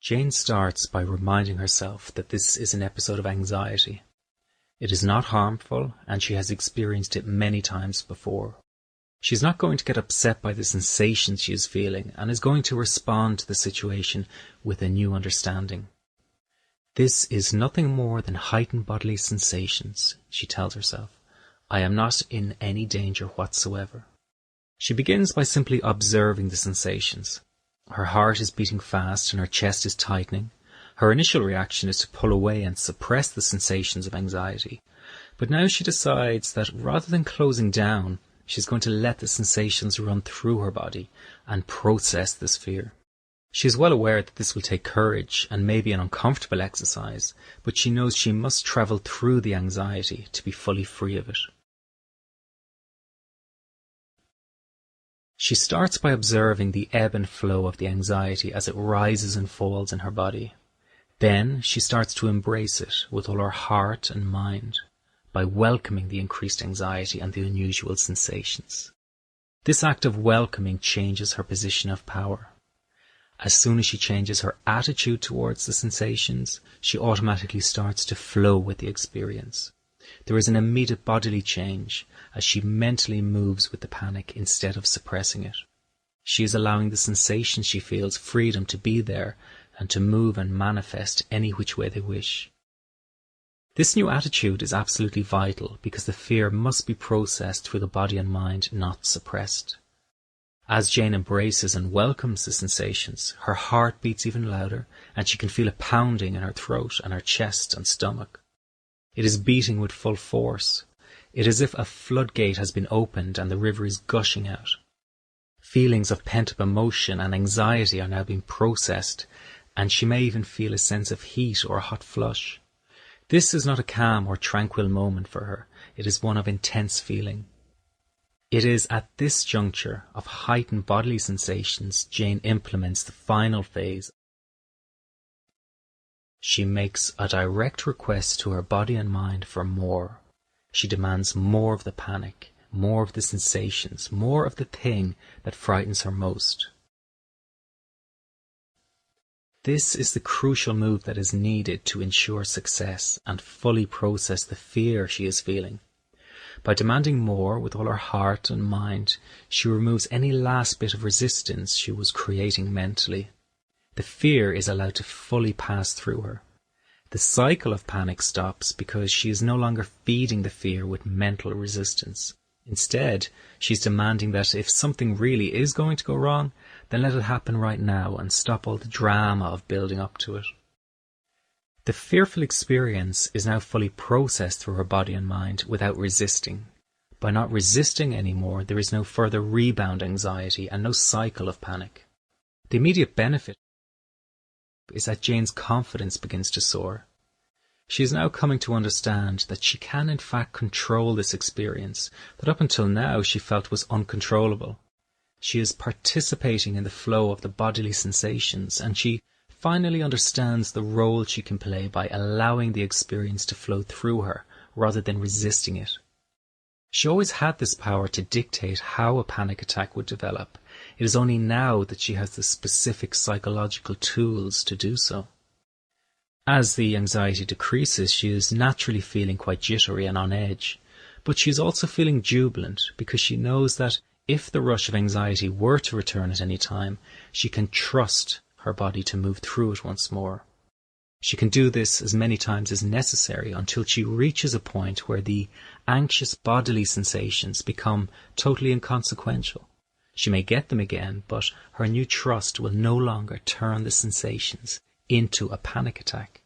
Jane starts by reminding herself that this is an episode of anxiety. It is not harmful, and she has experienced it many times before. She is not going to get upset by the sensations she is feeling, and is going to respond to the situation with a new understanding. This is nothing more than heightened bodily sensations, she tells herself. I am not in any danger whatsoever. She begins by simply observing the sensations. Her heart is beating fast and her chest is tightening. Her initial reaction is to pull away and suppress the sensations of anxiety. But now she decides that rather than closing down, she's going to let the sensations run through her body and process this fear. She is well aware that this will take courage and may be an uncomfortable exercise, but she knows she must travel through the anxiety to be fully free of it. She starts by observing the ebb and flow of the anxiety as it rises and falls in her body. Then she starts to embrace it with all her heart and mind by welcoming the increased anxiety and the unusual sensations. This act of welcoming changes her position of power. As soon as she changes her attitude towards the sensations, she automatically starts to flow with the experience. There is an immediate bodily change as she mentally moves with the panic instead of suppressing it. She is allowing the sensations she feels freedom to be there and to move and manifest any which way they wish. This new attitude is absolutely vital because the fear must be processed through the body and mind, not suppressed. As Jane embraces and welcomes the sensations, her heart beats even louder and she can feel a pounding in her throat and her chest and stomach. It is beating with full force. It is as if a floodgate has been opened and the river is gushing out. Feelings of pent-up emotion and anxiety are now being processed, and she may even feel a sense of heat or a hot flush. This is not a calm or tranquil moment for her. It is one of intense feeling. It is at this juncture of heightened bodily sensations Jane implements the final phase. She makes a direct request to her body and mind for more. She demands more of the panic, more of the sensations, more of the thing that frightens her most. This is the crucial move that is needed to ensure success and fully process the fear she is feeling. By demanding more with all her heart and mind, she removes any last bit of resistance she was creating mentally. The fear is allowed to fully pass through her. The cycle of panic stops because she is no longer feeding the fear with mental resistance. Instead, she's demanding that if something really is going to go wrong, then let it happen right now and stop all the drama of building up to it. The fearful experience is now fully processed through her body and mind without resisting. By not resisting anymore, there is no further rebound anxiety and no cycle of panic. The immediate benefit is that Jane's confidence begins to soar. She is now coming to understand that she can in fact control this experience that up until now she felt was uncontrollable. She is participating in the flow of the bodily sensations, and she finally understands the role she can play by allowing the experience to flow through her rather than resisting it. She always had this power to dictate how a panic attack would develop. It is only now that she has the specific psychological tools to do so. As the anxiety decreases, she is naturally feeling quite jittery and on edge, but she is also feeling jubilant because she knows that if the rush of anxiety were to return at any time, she can trust her body to move through it once more. She can do this as many times as necessary until she reaches a point where the anxious bodily sensations become totally inconsequential. She may get them again, but her new trust will no longer turn the sensations into a panic attack.